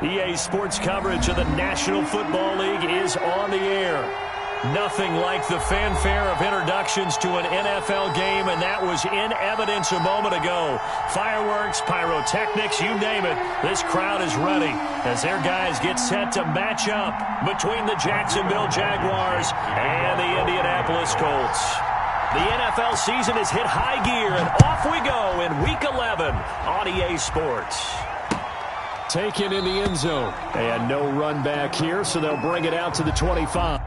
EA Sports coverage of the National Football League is on the air. Nothing like the fanfare of introductions to an NFL game, and that was in evidence a moment ago. Fireworks, pyrotechnics, you name it, this crowd is ready as their guys get set to match up between the Jacksonville Jaguars and the Indianapolis Colts. The NFL season has hit high gear, and off we go in Week 11 on EA Sports. Taken in the end zone. And no run back here, so they'll bring it out to the 25.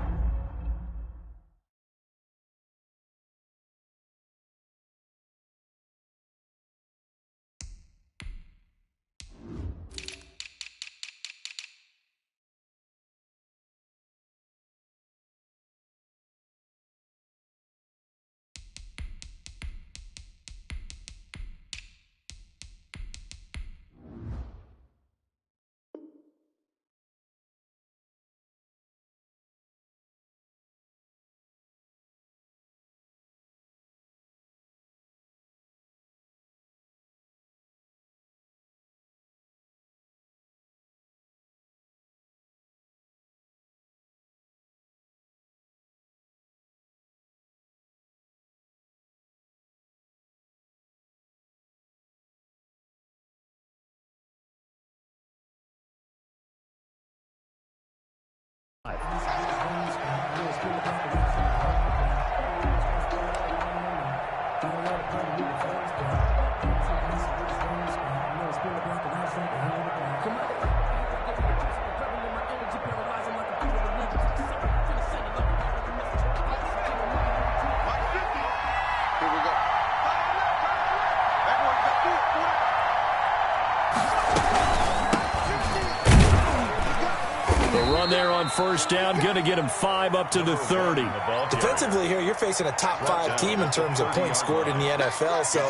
there on first down. Going to get him 5 up to the 30. Defensively here, you're facing a top 5 team in terms of points scored in the NFL. So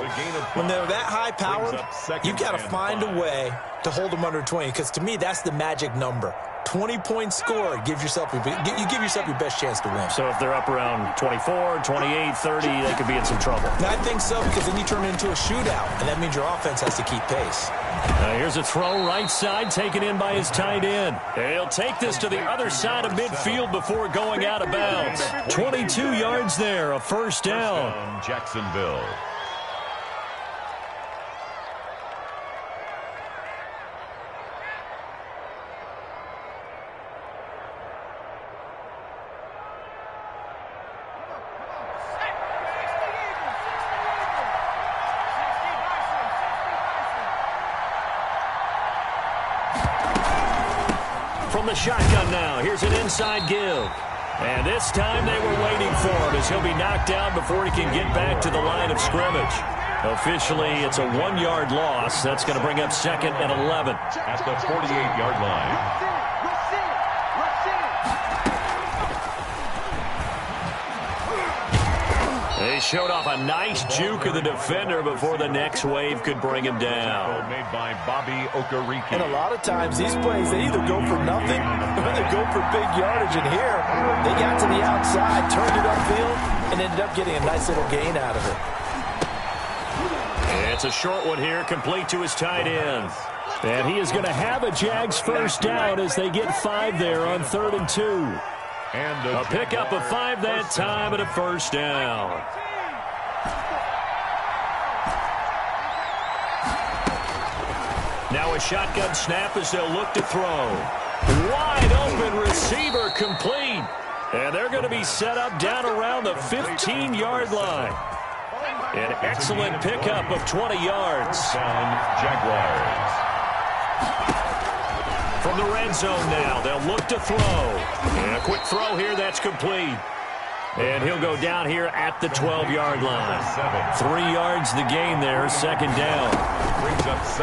when they're that high powered, you've got to find a way to hold them under 20. Because to me, that's the magic number. 20 points scored, you give yourself your best chance to win. So if they're up around 24, 28, 30, they could be in some trouble. I think so, because then you turn it into a shootout, and that means your offense has to keep pace. Here's a throw right side, taken in by his tight end. He'll take this to the other side of midfield before going out of bounds. 22 yards there, a first down. Jacksonville. From the shotgun now, here's an inside give. And this time they were waiting for him as he'll be knocked down before he can get back to the line of scrimmage. Officially, it's a 1-yard loss. That's going to bring up 2nd and 11. At the 48-yard line. They showed off a nice juke of the defender before the next wave could bring him down. Made by Bobby Okereke. And a lot of times these plays, they either go for nothing or they go for big yardage. And here, they got to the outside, turned it upfield, and ended up getting a nice little gain out of it. It's a short one here, complete to his tight end. And he is going to have a Jags first down as they get 5 there on 3rd and 2. And a pickup of 5 that time and a first down. Now a shotgun snap as they'll look to throw. Wide open receiver complete. And they're going to be set up down around the 15-yard line. An excellent pickup of 20 yards. Jaguars. From the red zone now, they'll look to throw. And a quick throw here, that's complete. And he'll go down here at the 12-yard line. 3 yards the gain there, 2nd down.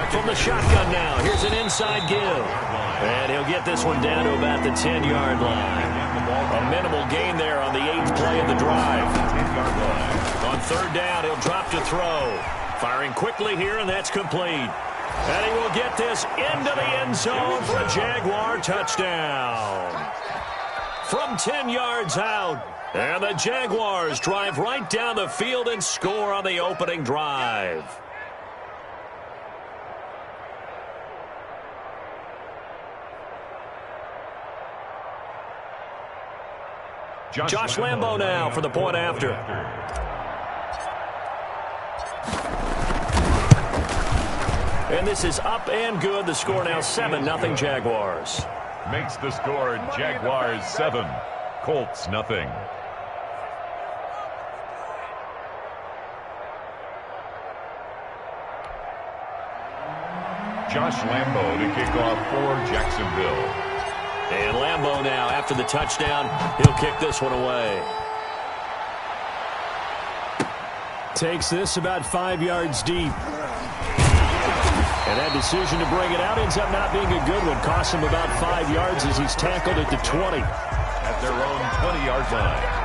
From the shotgun now, here's an inside give. And he'll get this one down to about the 10-yard line. A minimal gain there on the 8th play of the drive. On 3rd down, he'll drop to throw. Firing quickly here, and that's complete. And he will get this into the end zone for a Jaguar touchdown. From 10 yards out. And the Jaguars drive right down the field and score on the opening drive. Josh Lambo now for the point after. And this is up and good. The score now 7-0 Jaguars. Makes the score Jaguars 7, Colts nothing. Josh Lambo to kick off for Jacksonville. And Lambo now, after the touchdown, he'll kick this one away. Takes this about 5 yards deep. And that decision to bring it out ends up not being a good one. Costs him about 5 yards as he's tackled at the 20. At their own 20-yard line.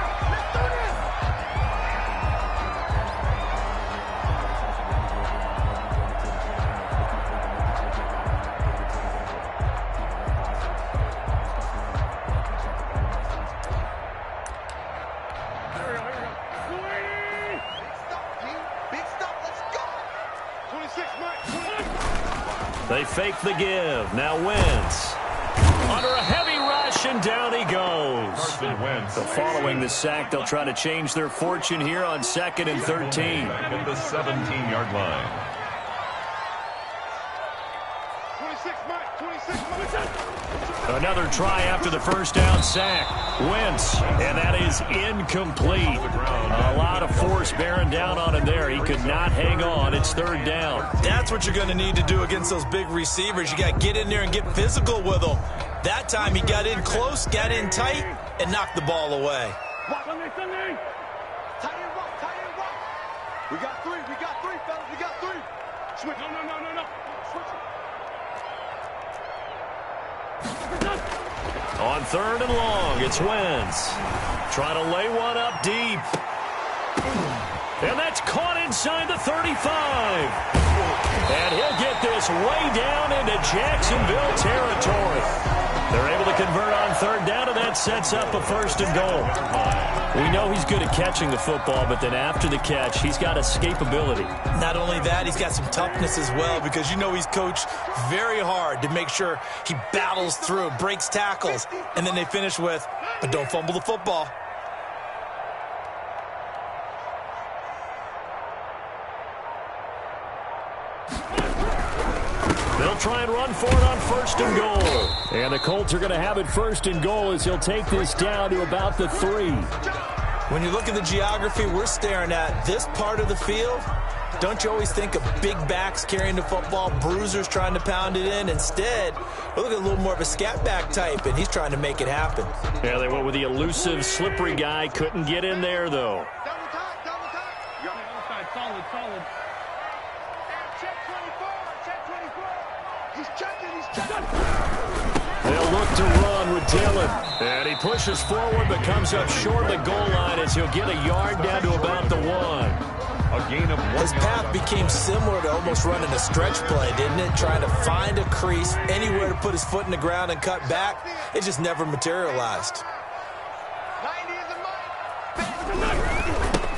They fake the give. Now Wentz. Under a heavy rush, and down he goes. Carson Wentz. So following the sack, they'll try to change their fortune here on 2nd and 13. At the 17-yard line. 26, Mike. 26, Another try after the first down sack. Wentz, and that is incomplete. A lot of force bearing down on him there. He could not hang on. It's 3rd down. That's what you're going to need to do against those big receivers. You got to get in there and get physical with them. That time he got in close, got in tight, and knocked the ball away. Sunday. Tight end rock. We got three, fellas. We got 3. Switch. No. Switch it. On 3rd and long, it's Wentz. Trying to lay one up deep. And that's caught inside the 35. And he'll get this way down into Jacksonville territory. They're able to convert on 3rd down, and that sets up a 1st and goal. We know he's good at catching the football, but then after the catch, he's got escapability. Not only that, he's got some toughness as well, because you know he's coached very hard to make sure he battles through, breaks tackles, and then they finish with, but don't fumble the football. They'll try and run for it on 1st and goal. And the Colts are going to have it 1st and goal as he'll take this down to about the 3. When you look at the geography we're staring at, this part of the field, don't you always think of big backs carrying the football, bruisers trying to pound it in? Instead, we're looking at a little more of a scat back type, and he's trying to make it happen. Yeah, they went with the elusive, slippery guy. Couldn't get in there, though. Double time, double time. Solid, solid. Check 24, check 24. He's checking. They'll look to run with Dillon. And he pushes forward but comes up short of the goal line as he'll get a yard down to about the 1. A gain of 1 His path became similar to almost running a stretch play, didn't it? Trying to find a crease, anywhere to put his foot in the ground and cut back. It just never materialized. 90 is a mile.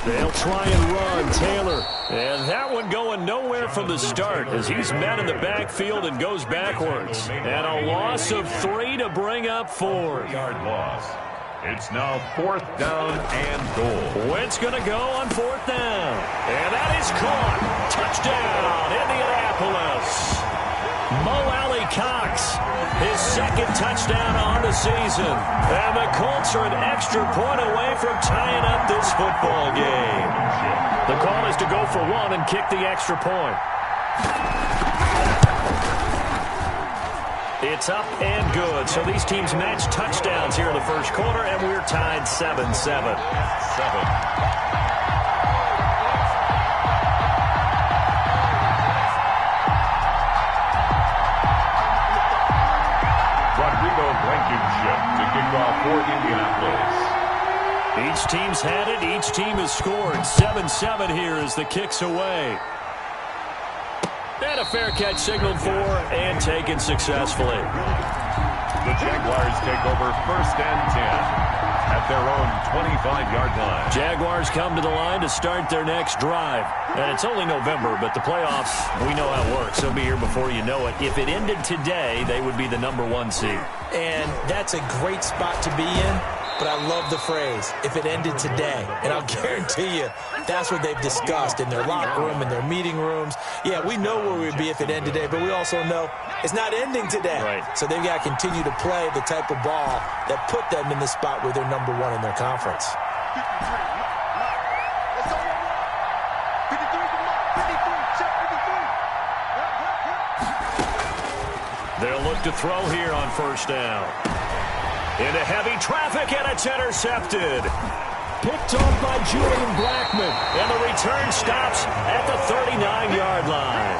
They'll try and run Taylor. And that one going nowhere from the start as he's met in the backfield and goes backwards. And a loss of 3 to bring up 4. yard loss. It's now 4th down and goal. Wentz going to go on 4th down. And that is caught. Touchdown, Indianapolis. Mo Alley Cox, his 2nd touchdown on the season. And the Colts are an extra point away from tying up this football game. The call is to go for 1 and kick the extra point. It's up and good. So these teams match touchdowns here in the 1st quarter, and we're tied 7-7. 7. Blankenship to kick off for Indianapolis. Each team's had it. Each team has scored. 7-7 here as the kick's away. And a fair catch signaled for and taken successfully. The Jaguars take over 1st and 10 at their own 25-yard line. Jaguars come to the line to start their next drive. And it's only November, but the playoffs, we know how it works. They'll be here before you know it. If it ended today, they would be the #1 seed. And that's a great spot to be in, but I love the phrase, if it ended today. And I'll guarantee you, that's what they've discussed in their locker room, in their meeting rooms. Yeah, we know where we'd be if it ended today, but we also know it's not ending today. Right. So they've got to continue to play the type of ball that put them in the spot where they're #1 in their conference. They'll look to throw here on 1st down. Into heavy traffic, and it's intercepted. Picked off by Julian Blackmon. And the return stops at the 39-yard line.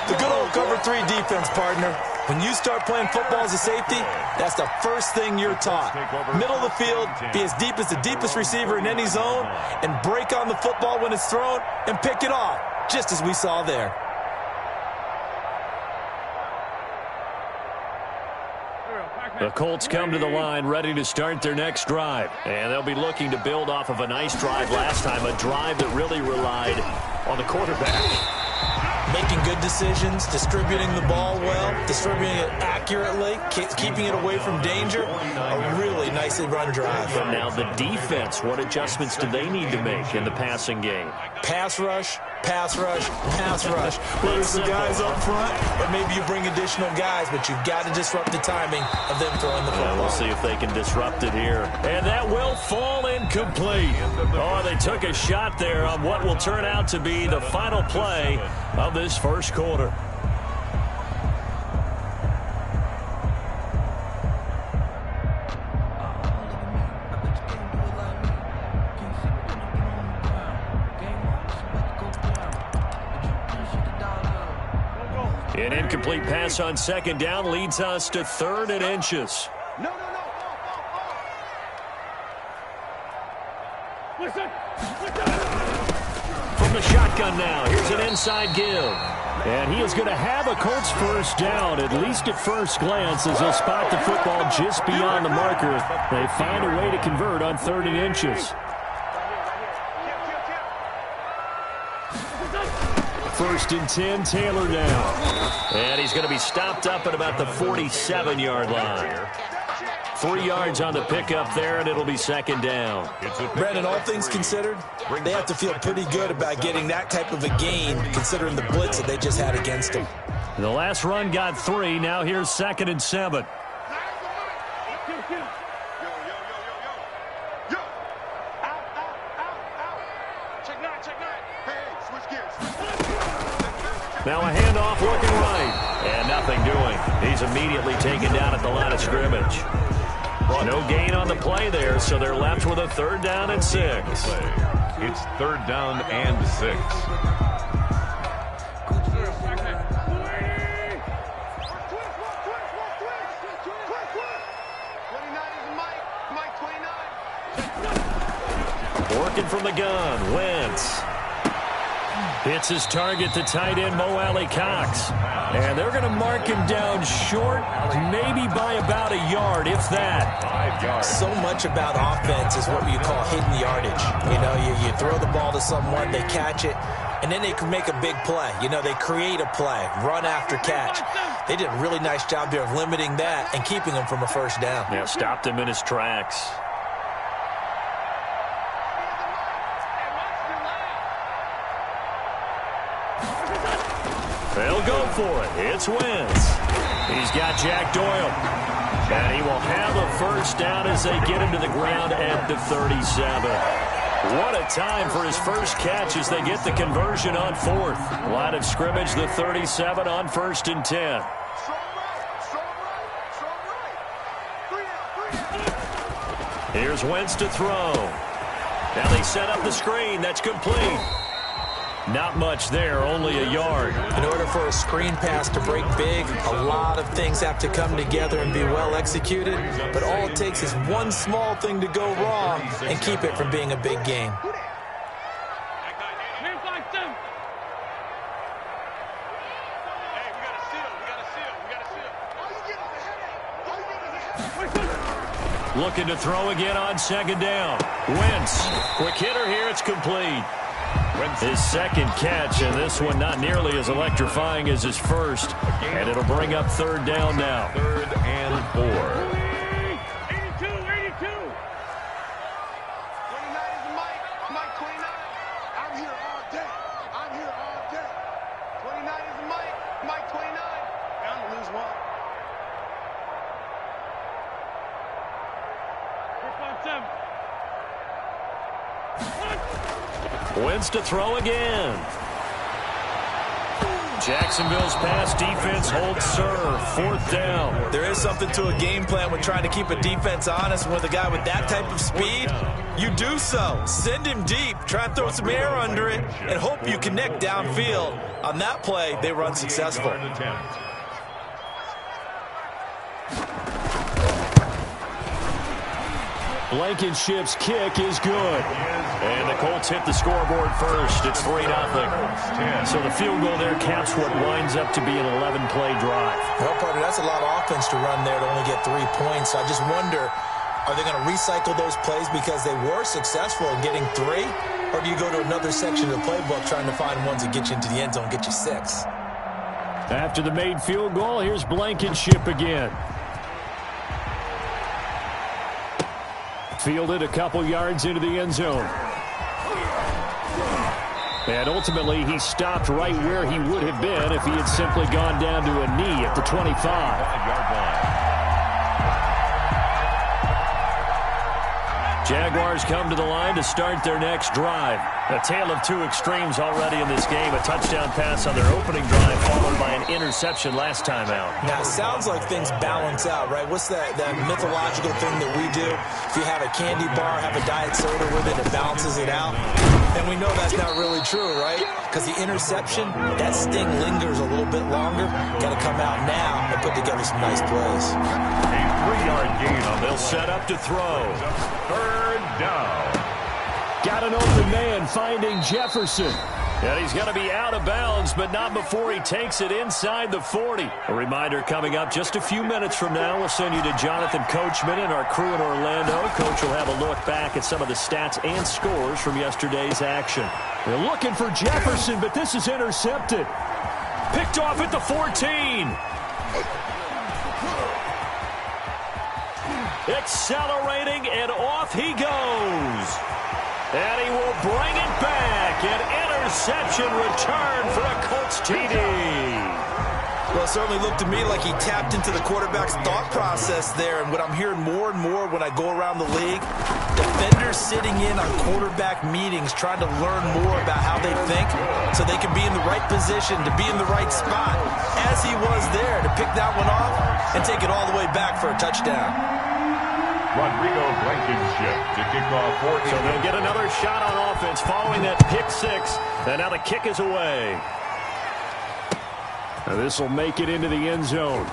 The good old cover 3 defense, partner. When you start playing football as a safety, that's the first thing you're taught. Middle of the field, be as deep as the deepest receiver in any zone, and break on the football when it's thrown and pick it off, just as we saw there. The Colts come to the line ready to start their next drive. And they'll be looking to build off of a nice drive last time, a drive that really relied on the quarterback. Making good decisions, distributing the ball well, distributing it accurately, keeping it away from danger. A really nicely run drive. But now the defense, what adjustments do they need to make in the passing game? Pass rush, pass rush, pass rush. Whether it's the guys up front or maybe you bring additional guys, but you've got to disrupt the timing of them throwing the football. We'll see if they can disrupt it here. And that will fall incomplete. Oh, they took a shot there on what will turn out to be the final play of this 1st quarter. An incomplete pass on 2nd down leads us to 3rd and inches. No, no, no. Listen. From the shotgun now, here's an inside give. And he is going to have a Colts first down, at least at first glance, as they'll spot the football just beyond the marker. They find a way to convert on 3rd and inches. 1st and 10, Taylor down. And he's going to be stopped up at about the 47-yard line. 3 yards on the pickup there, and it'll be 2nd down. Brandon, all things considered, they have to feel pretty good about getting that type of a gain, considering the blitz that they just had against them. The last run got 3. Now here's 2nd and 7. Now a handoff looking right. And nothing doing. He's immediately taken down at the line of scrimmage. No gain on the play there, so they're left with a 3rd down and 6. It's 3rd down and 6. Working from the gun, Wentz. Hits his target, the tight end, Mo Alley Cox. And they're going to mark him down short, maybe by about a yard, if that. 5 yards. So much about offense is what you call hidden yardage. You know, you throw the ball to someone, they catch it, and then they can make a big play. You know, they create a play, run after catch. They did a really nice job there of limiting that and keeping him from a first down. Yeah, stopped him in his tracks. They'll go for it. It's Wentz. He's got Jack Doyle. And he will have a first down as they get him to the ground at the 37. What a time for his first catch as they get the conversion on 4th. Line of scrimmage, the 37 on 1st and 10. Here's Wentz to throw. Now they set up the screen. That's complete. Not much there, only a yard. In order for a screen pass to break big, a lot of things have to come together and be well executed. But all it takes is one small thing to go wrong and keep it from being a big game. Looking to throw again on 2nd down. Wentz, quick hitter here, it's complete. His 2nd catch, and this one not nearly as electrifying as his first. And it'll bring up 3rd down now. 3rd and 4. 82, 82. 29 is Mike. Mike 29. I'm here all day. I'm here all day. 29 is Mike. Mike 29. I'm going to lose one. 457. Wentz to throw again. Jacksonville's pass defense holds serve. 4th down. There is something to a game plan with trying to keep a defense honest. With a guy with that type of speed, you do so. Send him deep. Try and throw some air under it and hope you connect downfield. On that play, they run successful. Blankenship's kick is good. And the Colts hit the scoreboard first. It's 3-0. So the field goal there caps what winds up to be an 11-play drive. Well, partner, that's a lot of offense to run there to only get 3 points. So I just wonder, are they going to recycle those plays because they were successful in getting 3? Or do you go to another section of the playbook trying to find ones that get you into the end zone, get you 6? After the made field goal, here's Blankenship again. Fielded a couple yards into the end zone. And ultimately, he stopped right where he would have been if he had simply gone down to a knee at the 25. 5-yard line. Jaguars come to the line to start their next drive. A tale of 2 extremes already in this game. A touchdown pass on their opening drive, followed by an interception last time out. Now, it sounds like things balance out, right? What's that mythological thing that we do? If you have a candy bar, have a diet soda with it, it balances it out. And And we know that's not really true, right? Because the interception, that sting lingers a little bit longer. Got to come out now and put together some nice plays. A 3-yard gain on They'll set up to throw. third down. Got an open man finding Jefferson. And he's going to be out of bounds, but not before he takes it inside the 40. A reminder coming up just a few minutes from now. We'll send you to Jonathan Coachman and our crew in Orlando. Coach will have a look back at some of the stats and scores from yesterday's action. They're looking for Jefferson, but this is intercepted. Picked off at the 14. Accelerating, and off he goes. And he will bring it back. An interception return for a Colts TD. Well, it certainly looked to me like he tapped into the quarterback's thought process there. And what I'm hearing more and more when I go around the league, defenders sitting in on quarterback meetings trying to learn more about how they think so they can be in the right position to be in the right spot, as he was there, to pick that one off and take it all the way back for a touchdown. Rodrigo Blankenship to kick off 40. So they'll get another shot on offense following that pick six. And now the kick is away. This will make it into the end zone.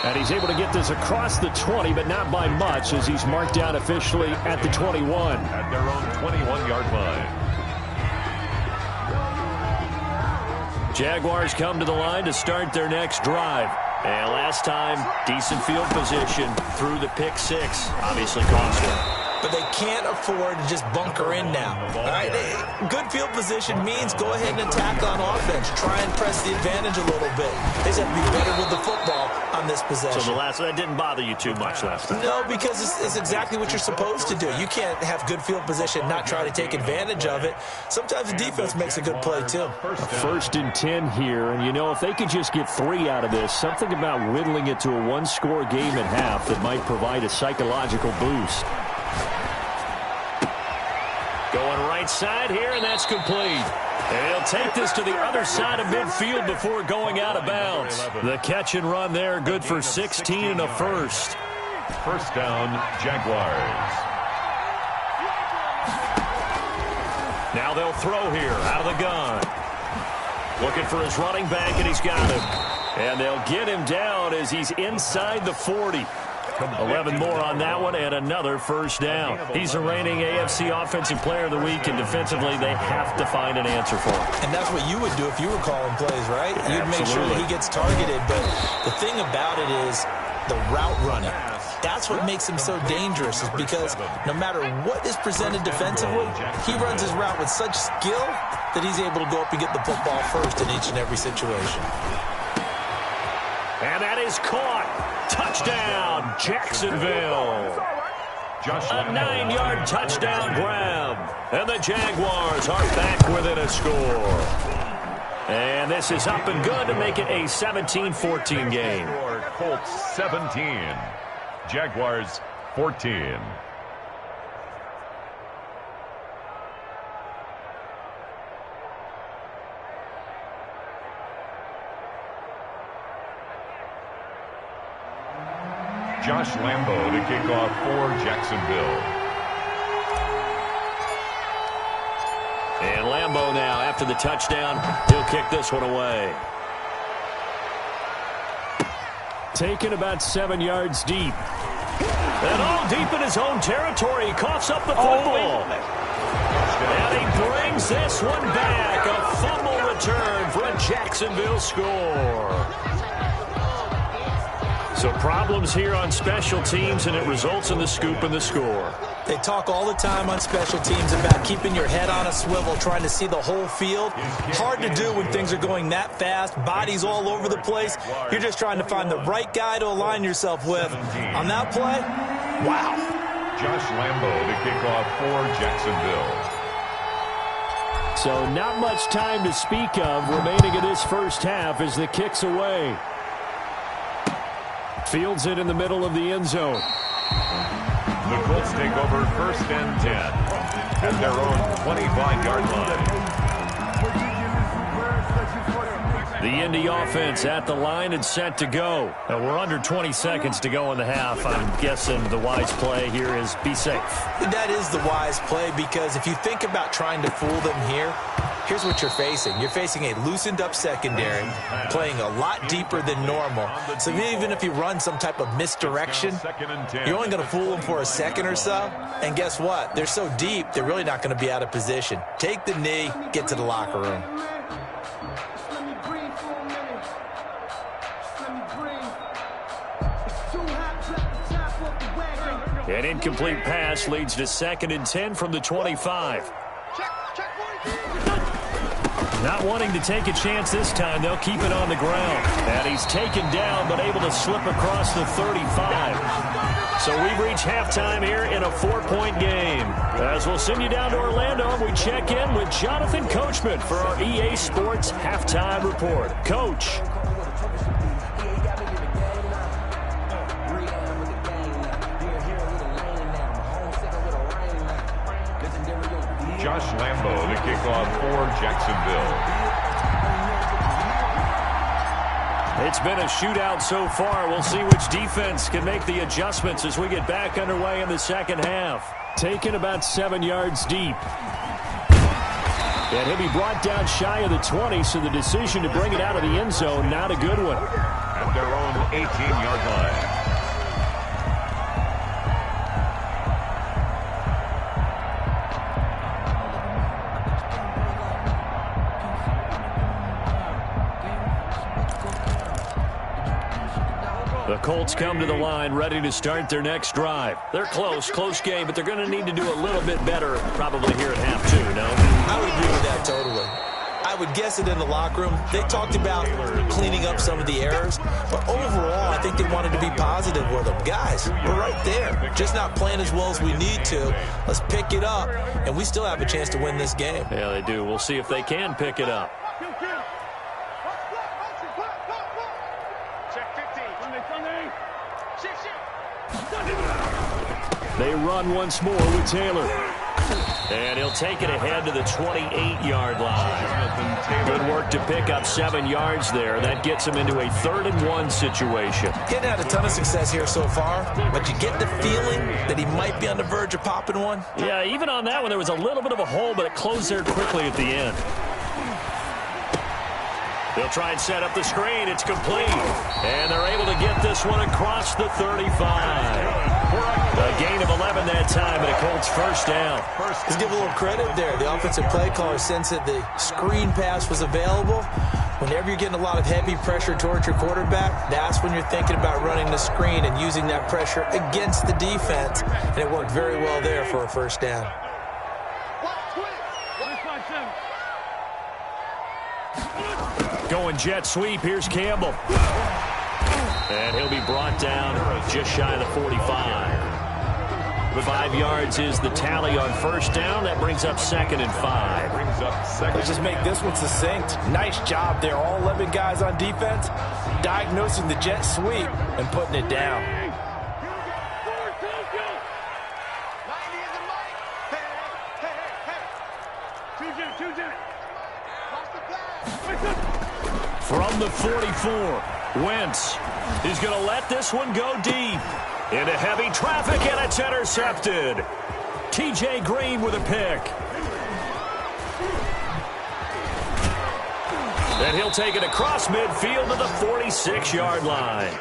And he's able to get this across the 20, but not by much, as he's marked down officially at the 21. At their own 21-yard line. Jaguars come to the line to start their next drive. And last time, decent field position through the pick six. Obviously cost them. But they can't afford to just bunker in now. All right? Good field position means go ahead and attack on offense. Try and press the advantage a little bit. They just have to be better with the football on this possession. So that didn't bother you too much last time? No, because it's exactly what you're supposed to do. You can't have good field position, not try to take advantage of it. Sometimes the defense makes a good play, too. First and 10 here, and you know, if they could just get 3 out of this, something about whittling it to a one-score game at half that might provide a psychological boost. Going right side here, and that's complete. And he'll take this to the other side of midfield before going out of bounds. The catch and run there, good for 16 and a first. First down, Jaguars. Now they'll throw here out of the gun. Looking for his running back, and he's got him. And they'll get him down as he's inside the 40. 11 more on that one, and another first down. He's the reigning AFC Offensive Player of the Week, and defensively they have to find an answer for him. And that's what you would do if you were calling plays, right? You'd make sure that he gets targeted. But the thing about it is the route running. That's what makes him so dangerous, is because no matter what is presented defensively, he runs his route with such skill that he's able to go up and get the football first in each and every situation. And that is caught. Touchdown, Jacksonville. A 9-yard touchdown grab. And the Jaguars are back within a score. And this is up and good to make it a 17-14 game. Colts 17. Jaguars 14. Josh Lambo to kick off for Jacksonville. And Lambo now, after the touchdown, he'll kick this one away. Taken about 7 yards deep. And all deep in his own territory. He coughs up the football. And he brings this one back. A fumble return for a Jacksonville score. So problems here on special teams, and it results in the scoop and the score. They talk all the time on special teams about keeping your head on a swivel, trying to see the whole field. Hard to do when things are going that fast, bodies all over the place. You're just trying to find the right guy to align yourself with. On that play, wow. Josh Lambo to kick off for Jacksonville. So not much time to speak of remaining in this first half as the kick's away. Fields it in the middle of the end zone. The Colts take over first and 10 at their own 25-yard line. The Indy offense at the line and set to go. We're under 20 seconds to go in the half. I'm guessing the wise play here is be safe. That is the wise play, because if you think about trying to fool them here, here's what you're facing. You're facing a loosened up secondary, playing a lot deeper than normal. So even if you run some type of misdirection, you're only going to fool them for a second or so. And guess what? They're so deep, they're really not going to be out of position. Take the knee, get to the locker room. An incomplete pass leads to 2nd and 10 from the 25. Not wanting to take a chance this time, they'll keep it on the ground. And he's taken down, but able to slip across the 35. So we've reached halftime here in a 4-point game. As we'll send you down to Orlando, we check in with Jonathan Coachman for our EA Sports Halftime Report. Coach. Josh Lambo, the kickoff for Jacksonville. It's been a shootout so far. We'll see which defense can make the adjustments as we get back underway in the second half. Taken about 7 yards deep. And he'll be brought down shy of the 20, so the decision to bring it out of the end zone, not a good one. At their own 18-yard line. The Colts come to the line ready to start their next drive. They're close game, but they're going to need to do a little bit better probably here at half two, no? I would agree with that totally. I would guess it in the locker room. They talked about cleaning up some of the errors, but overall, I think they wanted to be positive with them. Guys, we're right there. Just not playing as well as we need to. Let's pick it up, and we still have a chance to win this game. Yeah, they do. We'll see if they can pick it up. They run once more with Taylor. And he'll take it ahead to the 28-yard line. Good work to pick up 7 yards there. That gets him into a 3rd and 1 situation. Getting had a ton of success here so far, but you get the feeling that he might be on the verge of popping one. Yeah, even on that one, there was a little bit of a hole, but it closed there quickly at the end. They'll try and set up the screen. It's complete. And they're able to get this one across the 35. A gain of 11 that time, and a Colts first down. Let's give a little credit there. The offensive play caller sensed that the screen pass was available. Whenever you're getting a lot of heavy pressure towards your quarterback, that's when you're thinking about running the screen and using that pressure against the defense. And it worked very well there for a first down. Going jet sweep. Here's Campbell. And he'll be brought down just shy of the 45. 5 yards is the tally on first down. That brings up 2nd and 5. Let's just make this one succinct. Nice job there. All 11 guys on defense diagnosing the jet sweep and putting it down. From the 44, Wentz is going to let this one go deep. Into heavy traffic, and it's intercepted. T.J. Green with a pick. And he'll take it across midfield to the 46-yard line.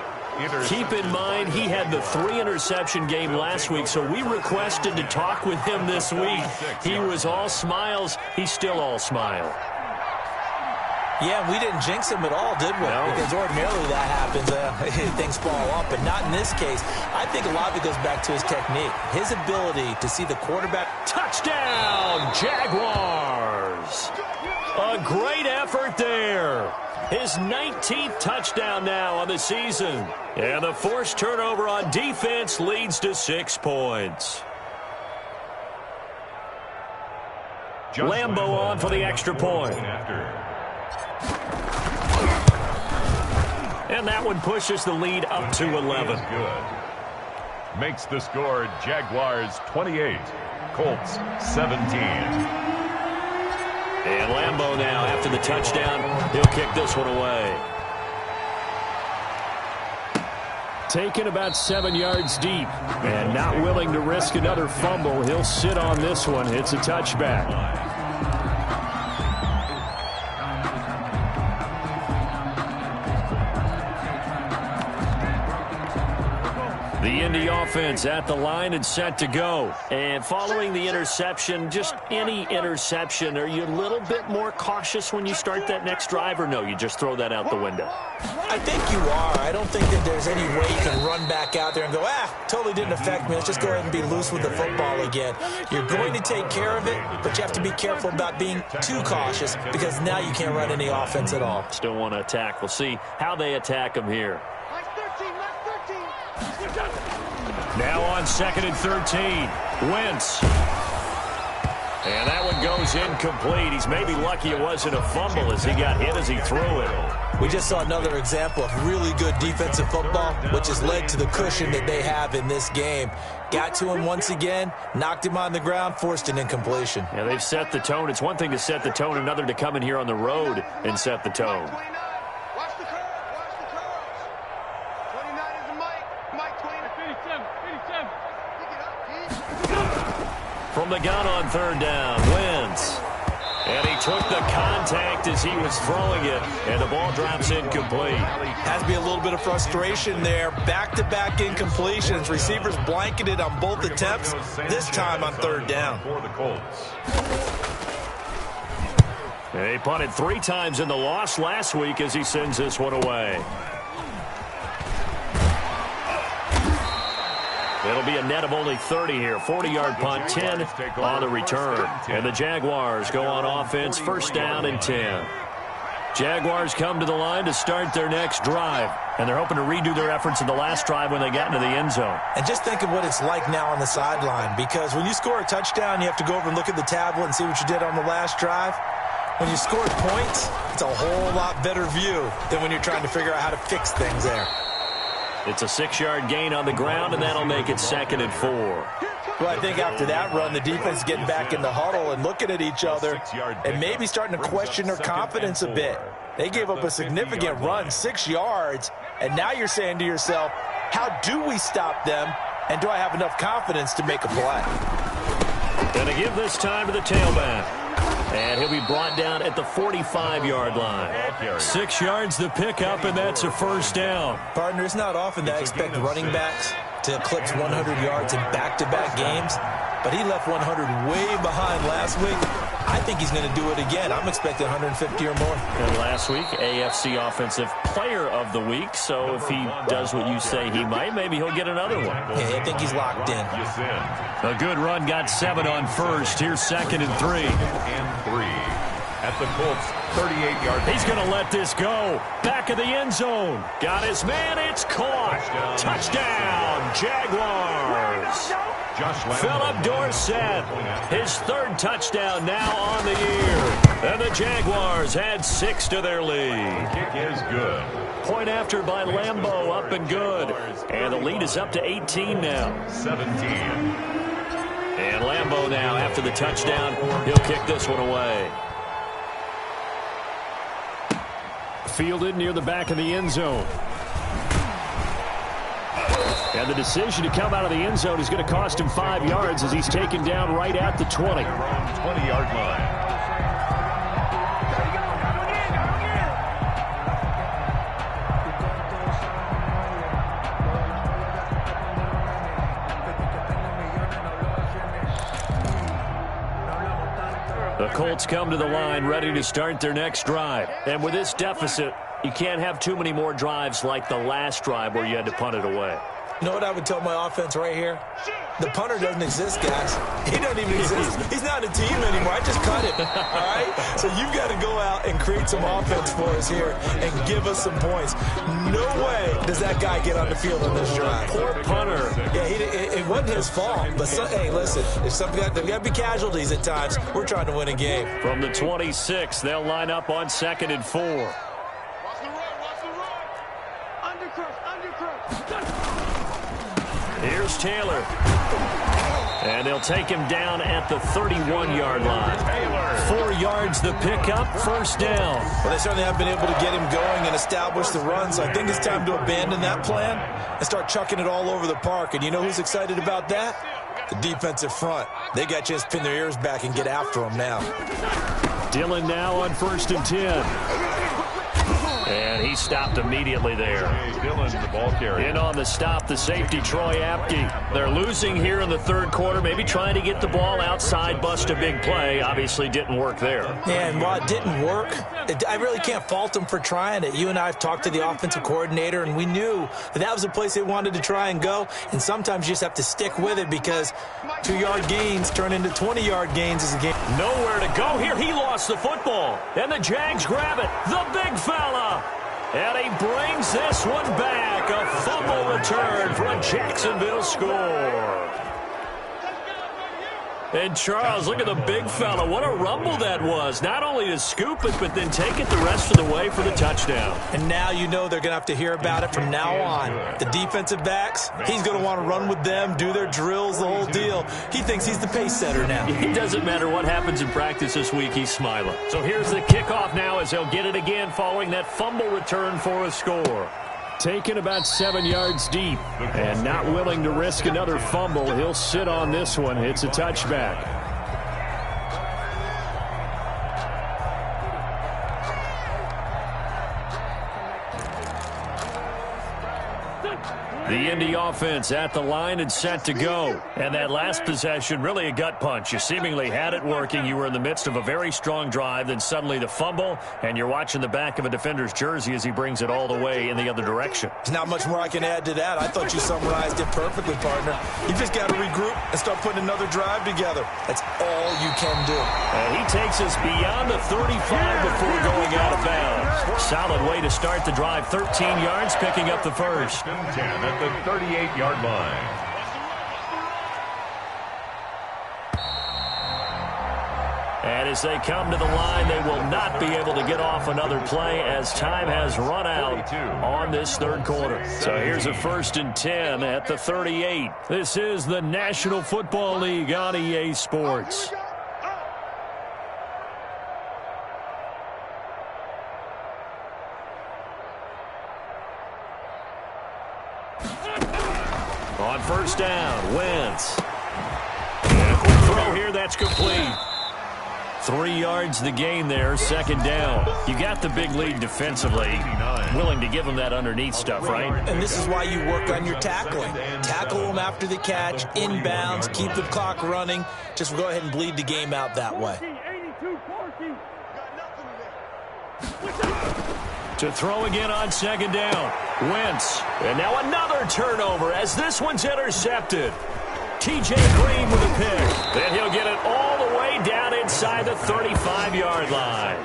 Keep in mind, he had the 3-interception game last week, so we requested to talk with him this week. He was all smiles. He's still all smile. Yeah, we didn't jinx him at all, did we? No. Because ordinarily that happens. Things fall off, but not in this case. I think a lot of it goes back to his technique. His ability to see the quarterback. Touchdown, Jaguars! A great effort there. His 19th touchdown now on the season. And the forced turnover on defense leads to 6 points. Lambo on for the extra point. And that one pushes the lead up to 11. Good. Makes the score Jaguars 28, Colts 17. And And Lambeau now, after the touchdown, he'll kick this one away. Taken about 7 yards deep and not willing to risk another fumble. He'll sit on this one. It's a touchback. The Indy offense at the line and set to go. And following the interception, just any interception, are you a little bit more cautious when you start that next drive, or no, you just throw that out the window? I think you are. I don't think that there's any way you can run back out there and go, totally didn't affect me. Let's just go ahead and be loose with the football again. You're going to take care of it, but you have to be careful about being too cautious because now you can't run any offense at all. Still want to attack. We'll see how they attack him here. Now on 2nd and 13. Wentz. And that one goes incomplete. He's maybe lucky it wasn't a fumble as he got hit as he threw it. We just saw another example of really good defensive football, which has led to the cushion that they have in this game. Got to him once again, knocked him on the ground, forced an incompletion. Yeah, they've set the tone. It's one thing to set the tone, another to come in here on the road and set the tone. From the gun on 3rd down, Wentz. And he took the contact as he was throwing it, and the ball drops incomplete. Has to be a little bit of frustration there. Back-to-back incompletions. Receivers blanketed on both attempts, this time on 3rd down. And he punted 3 times in the loss last week as he sends this one away. It'll be a net of only 30 here. 40-yard punt, 10 on the return. And the Jaguars go on offense, 1st down and 10. Jaguars come to the line to start their next drive. And they're hoping to redo their efforts in the last drive when they got into the end zone. And just think of what it's like now on the sideline. Because when you score a touchdown, you have to go over and look at the tablet and see what you did on the last drive. When you scored points, it's a whole lot better view than when you're trying to figure out how to fix things there. It's a 6-yard gain on the ground, and that'll make it 2nd and 4. Well, I think after that run, the defense getting back in the huddle and looking at each other and maybe starting to question their confidence a bit. They gave up a significant run, 6 yards, and now you're saying to yourself, how do we stop them, and do I have enough confidence to make a play? Going to give this time to the tailback. And he'll be brought down at the 45-yard line. 6 yards the pickup, and that's a 1st down. Partner, it's not often that I expect running backs to eclipse 100 yards in back-to-back games, but he left 100 way behind last week. I think he's going to do it again. I'm expecting 150 or more. And last week, AFC Offensive Player of the Week. So if he does what you say he might, maybe he'll get another one. Yeah, I think he's locked in. A good run, got 7 on 1st. Here's 2nd and 3. At the Colts, 38-yard. He's going to let this go. Back of the end zone. Got his man. It's caught. Touchdown, Jaguars. Philip Dorsett, his 3rd touchdown now on the year. And the Jaguars add 6 to their lead. Kick is good. Point after by Lambeau, up and good. And the lead is up to 18 now. 17. And Lambeau now, after the touchdown, he'll kick this one away. Fielded near the back of the end zone. And the decision to come out of the end zone is going to cost him 5 yards as he's taken down right at the 20. 20-yard line. The Colts come to the line ready to start their next drive. And with this deficit, you can't have too many more drives like the last drive where you had to punt it away. You know what I would tell my offense right here? The punter doesn't exist, guys. He doesn't even exist. He's not a team anymore. I just cut him, all right? So you've got to go out and create some offense for us here and give us some points. No way does that guy get on the field on this drive. Poor punter. Yeah, it wasn't his fault. But, hey, listen, if there's got to be casualties at times. We're trying to win a game. From the 26, they'll line up on 2nd and 4. Watch the run. Undercross. Here's Taylor. And they'll take him down at the 31-yard line. 4 yards the pickup, first down. Well, they certainly have been able to get him going and establish the run, so I think it's time to abandon that plan and start chucking it all over the park. And you know who's excited about that? The defensive front. They got a chance to pin their ears back and get after him now. Dillon now on 1st and 10. And he stopped immediately there. Dillon, the ball carrier. In on the stop, the safety, Troy Apke. They're losing here in the third quarter, maybe trying to get the ball outside, bust a big play. Obviously didn't work there. Yeah, and while it didn't work, I really can't fault them for trying it. You and I have talked to the offensive coordinator, and we knew that was the place they wanted to try and go. And sometimes you just have to stick with it because 2-yard gains turn into 20-yard gains as a game. Nowhere to go here. He lost the football. And the Jags grab it. The big fella. And he brings this one back. A fumble return for a Jacksonville score. And Charles, look at the big fella. What a rumble that was. Not only to scoop it, but then take it the rest of the way for the touchdown. And now you know they're going to have to hear about it from now on. The defensive backs, he's going to want to run with them, do their drills, the whole deal. He thinks he's the pace setter now. It doesn't matter what happens in practice this week, he's smiling. So here's the kickoff now as they'll get it again following that fumble return for a score. Taken about 7 yards deep and not willing to risk another fumble. He'll sit on this one. It's a touchback. The Indy offense at the line and set to go. And that last possession, really a gut punch. You seemingly had it working. You were in the midst of a very strong drive. Then suddenly the fumble, and you're watching the back of a defender's jersey as he brings it all the way in the other direction. There's not much more I can add to that. I thought you summarized it perfectly, partner. You just got to regroup and start putting another drive together. That's all you can do. And he takes us beyond the 35 before going out of bounds. Solid way to start the drive. 13 yards, picking up the first. 10 at the 38-yard line. And as they come to the line, they will not be able to get off another play as time has run out on this third quarter. So here's a 1st and 10 at the 38. This is the National Football League on EA Sports. On 1st down, Wentz. And a quick throw here, that's complete. 3 yards the gain there, 2nd down. You got the big lead defensively. Willing to give them that underneath stuff, right? And this is why you work on your tackling. Tackle them after the catch, inbounds, keep the clock running. Just go ahead and bleed the game out that way. To throw again on 2nd down. Wentz. And now another turnover as this one's intercepted. T.J. Green with a pick. Then he'll get it all the way down inside the 35-yard line.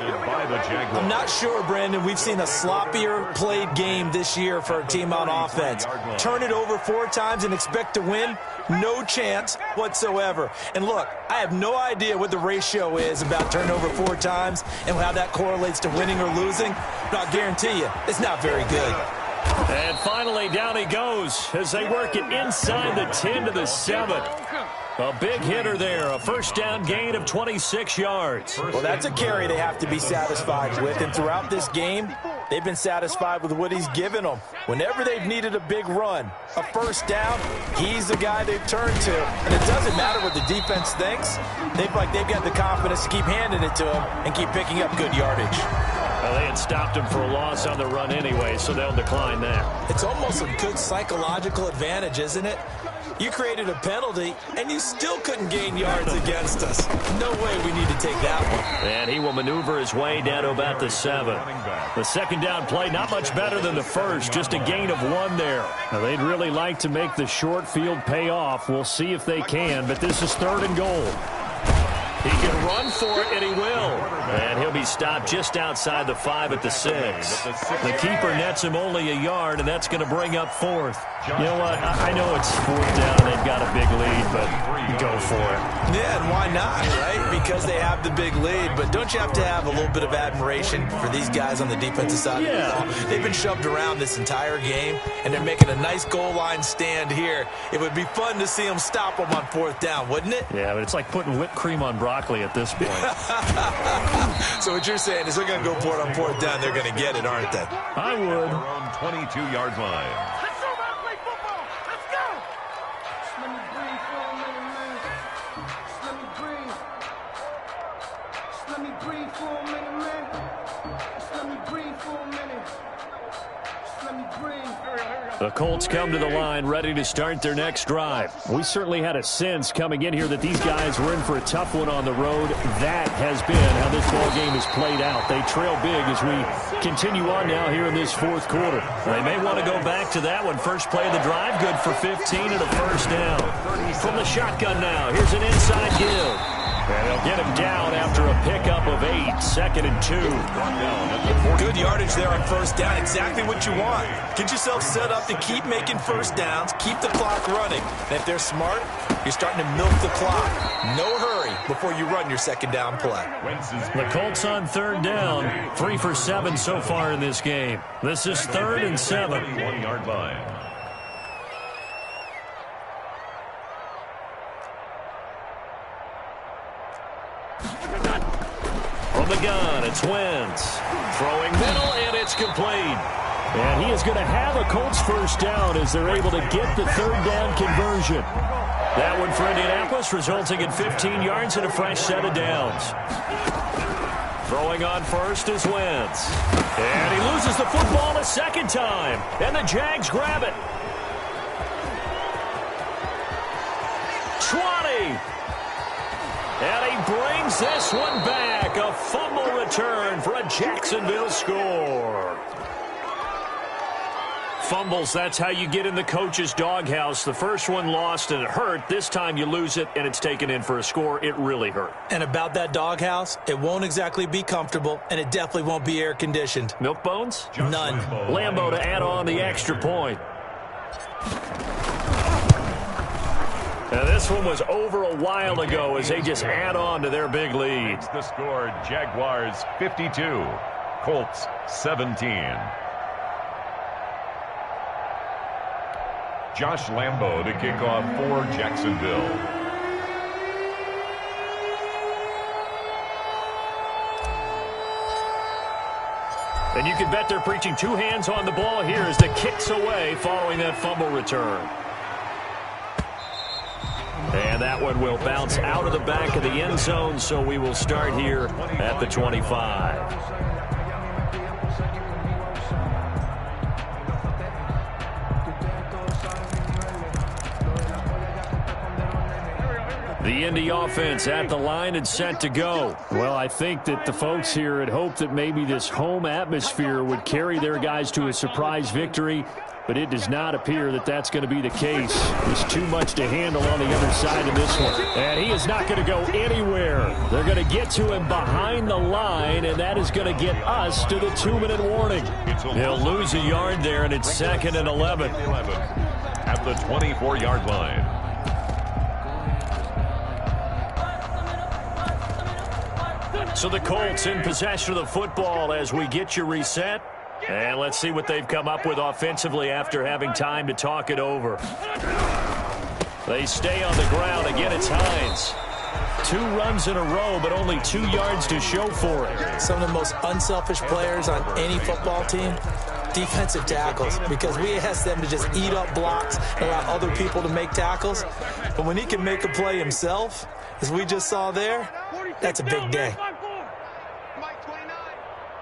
I'm not sure, Brandon, we've seen a sloppier played game this year for a team on offense. Turn it over 4 times and expect to win? No chance whatsoever. And look, I have no idea what the ratio is about turnover 4 times and how that correlates to winning or losing, but I'll guarantee you, it's not very good. And finally, down he goes as they work it inside the 10 to the 7. A big hitter there, a 1st down gain of 26 yards. Well, that's a carry they have to be satisfied with, and throughout this game, they've been satisfied with what he's given them. Whenever they've needed a big run, a 1st down, he's the guy they've turned to. And it doesn't matter what the defense thinks. They've got the confidence to keep handing it to him and keep picking up good yardage. Well, they had stopped him for a loss on the run anyway, so they'll decline that. It's almost a good psychological advantage, isn't it? You created a penalty, and you still couldn't gain yards against us. No way we need to take that one. And he will maneuver his way down to about the 7. The 2nd down play, not much better than the first, just a gain of 1 there. Now, they'd really like to make the short field pay off. We'll see if they can, but this is 3rd and goal. He can run for it, and he will. And he'll be stopped just outside the 5 at the 6. The keeper nets him only a yard, and that's going to bring up 4th. You know what? I know it's 4th down. They've got a big lead, but go for it. Yeah, and why not, right? Because they have the big lead. But don't you have to have a little bit of admiration for these guys on the defensive side of the ball? They've been shoved around this entire game, and they're making a nice goal line stand here. It would be fun to see them stop them on 4th down, wouldn't it? Yeah, but it's like putting whipped cream on broccoli at this this point. So what you're saying is they're going to go for it on fourth down. They're going to get it, aren't they? I would. Around 22-yard line. Let's go, man. Play football. Let's go. Just let me breathe for a minute, man. Just let me breathe. Just let me breathe for a minute, man. Just let me breathe for a minute. Just let me breathe. The Colts come to the line ready to start their next drive. We certainly had a sense coming in here that these guys were in for a tough one on the road. That has been how this ball game has played out. They trail big as we continue on now here in this fourth quarter. They may want to go back to that one. First play of the drive, good for 15 and a first down. From the shotgun now, here's an inside give. And they'll get him down after a pickup of 8, 2nd and 2. Good yardage there on first down. Exactly what you want. Get yourself set up to keep making first downs, keep the clock running. And if they're smart, you're starting to milk the clock. No hurry before you run your second down play. The Colts on third down, 3 for 7 so far in this game. This is 3rd and 7. 1-yard line. From the gun, it's Wentz. Throwing middle, and it's complete. And he is going to have a Colts first down as they're able to get the third down conversion. That one for Indianapolis, resulting in 15 yards and a fresh set of downs. Throwing on first is Wentz. And he loses the football a second time. And the Jags grab it. 20. And he brings this one back. A fumble return for a Jacksonville score. Fumbles, that's how you get in the coach's doghouse. The first one lost and it hurt. This time you lose it and it's taken in for a score. It really hurt. And about that doghouse, it won't exactly be comfortable, and it definitely won't be air-conditioned. Milk bones? None. Lambo to add on the extra point. Now this one was over a while ago as they just add on to their big lead. It's the score, Jaguars 52, Colts 17. Josh Lambo to kick off for Jacksonville. And you can bet they're preaching 2 hands on the ball here as the kick's away following that fumble return. And that one will bounce out of the back of the end zone, so we will start here at the 25. The Indy offense at the line and set to go. Well, I think that the folks here had hoped that maybe this home atmosphere would carry their guys to a surprise victory, but it does not appear that that's going to be the case. There's too much to handle on the other side of this one. And he is not going to go anywhere. They're going to get to him behind the line, and that is going to get us to the 2-minute warning. He'll lose a yard there, and it's 2nd and 11. At the 24-yard line. So the Colts in possession of the football as we get you reset. And let's see what they've come up with offensively after having time to talk it over. They stay on the ground. Again, it's Hines. 2 runs in a row, but only 2 yards to show for it. Some of the most unselfish players on any football team, defensive tackles, because we ask them to just eat up blocks and allow other people to make tackles. But when he can make a play himself, as we just saw there, that's a big day. Mike 29.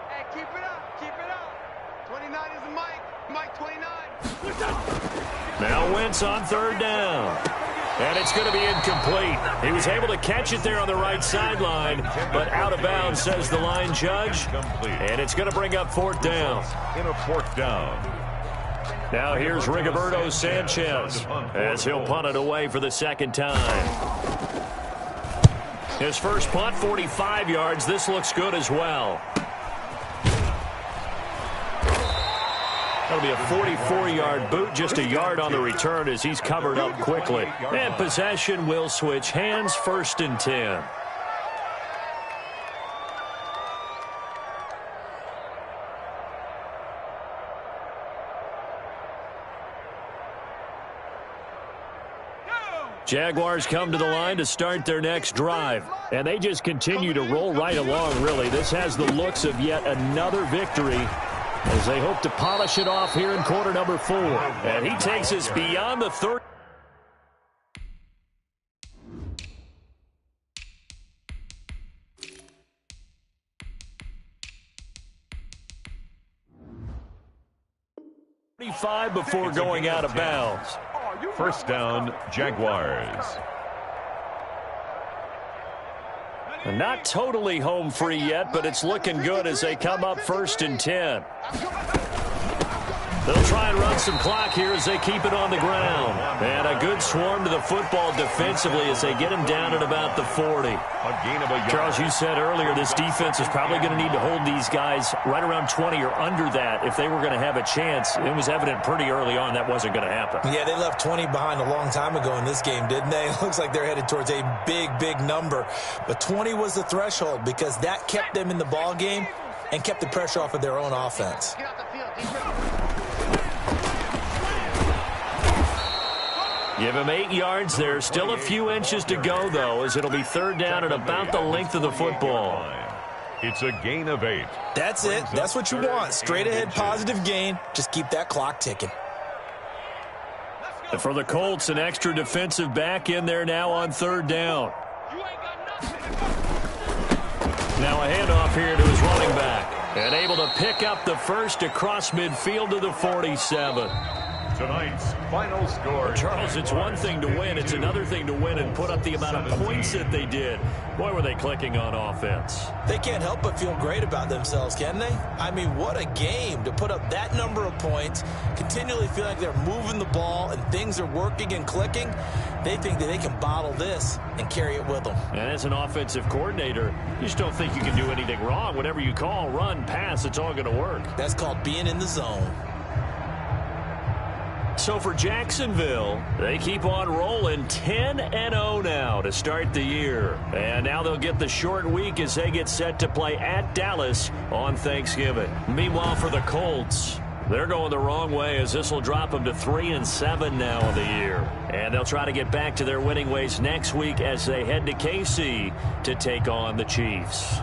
Hey, keep it up. Keep it up. 29 is the Mike. Mike 29. Now Wentz on third down. And it's going to be incomplete. He was able to catch it there on the right sideline, but out of bounds, says the line judge. And it's going to bring up 4th down. In a 4th down. Now here's Rigoberto Sanchez as he'll punt it away for the 2nd time. His first punt, 45 yards. This looks good as well. That'll be a 44-yard boot, just a yard on the return as he's covered up quickly. And possession will switch hands, 1st and 10. Jaguars come to the line to start their next drive. And they just continue to roll right along, really. This has the looks of yet another victory as they hope to polish it off here in quarter number 4. And he takes us beyond the 30. Before going out of bounds. First down, Jaguars. Not totally home free yet, but it's looking good as they come up 1st and 10. They'll try and run some clock here as they keep it on the ground. And a good swarm to the football defensively as they get him down at about the 40. A gain of a yard. Charles, you said earlier this defense is probably going to need to hold these guys right around 20 or under that if they were going to have a chance. It was evident pretty early on that wasn't going to happen. Yeah, they left 20 behind a long time ago in this game, didn't they? It looks like they're headed towards a big, big number. But 20 was the threshold because that kept them in the ball game and kept the pressure off of their own offense. Give him 8 yards there. Still a few inches to go, though, as it'll be 3rd down at about the length of the football. It's a gain of 8. That's it. That's what you want. Straight ahead, positive gain. Just keep that clock ticking. And for the Colts, an extra defensive back in there now on 3rd down. Now a handoff here to his running back. And able to pick up the first across midfield to the 47. Tonight's final score. Charles, it's one thing to win. It's another thing to win and put up the amount of points that they did. Boy, were they clicking on offense. They can't help but feel great about themselves, can they? I mean, what a game to put up that number of points, continually feel like they're moving the ball and things are working and clicking. They think that they can bottle this and carry it with them. And as an offensive coordinator, you just don't think you can do anything wrong. Whatever you call, run, pass, it's all going to work. That's called being in the zone. So for Jacksonville, they keep on rolling 10-0 now to start the year. And now they'll get the short week as they get set to play at Dallas on Thanksgiving. Meanwhile, for the Colts, they're going the wrong way as this will drop them to 3-7 now in the year. And they'll try to get back to their winning ways next week as they head to KC to take on the Chiefs.